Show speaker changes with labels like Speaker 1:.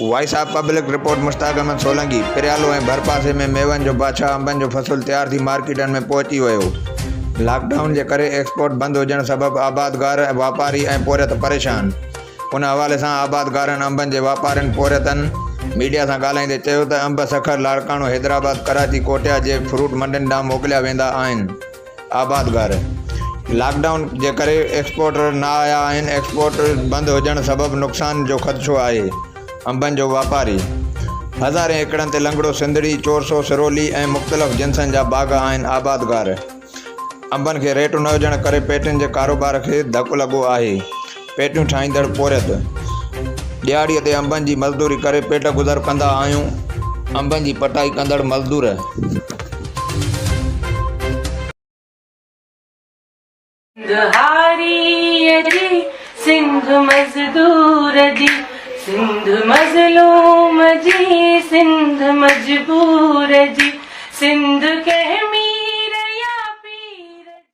Speaker 1: Voice of public report Mushtaq Ahmed Solangi. परेयालुء ऐं ڀرپاسي में मेवन जो बादशाह अंबन जो फसल तैयार थी मार्केटन में पहुची वियो। लॉकडाउन के करे एक्सपोर्ट बंद होने सबब आबادگار वापारी ऐं पौरियत परेशान। उन हवाले से आबادگارن अंबन के वापारनि पौरियतन मीडिया से ॻाल्हाईंदे चयो त अंब सखर लाड़काणो हैदराबाद कराची क़ोइटा के फ्रूट मंडिन ॾांहुं मोकलिया वेंदा आहिनि। आबادگار लॉकडाउन के करे एक्सपोर्टर न आया आहिनि। एक्सपोर्ट बंद होने सबब नुकसान जो खदशो है। अंबन जो वापारी हज़ारे एकड़न ते लंगड़ो सिंधड़ी चोरसो सिरोली ऐं मुख़्तलिफ़ जिन्सनि जा बाग आहिनि। आबادگار अंबन के रेट न हुजण करे पेटियुनि जे कारोबार के धकु लॻो आहे। पेटियूं ठाहींदड़ पौरियत ॾियारीअ ते अंबन जी मज़दूरी करे पेट गुज़र कंदा आहियूं। अंबन जी पटाई कंदड़ मज़दूर
Speaker 2: सिंध मज़दूर जी सिंध मज़लूम जी सिंध मजबूर जी सिंध के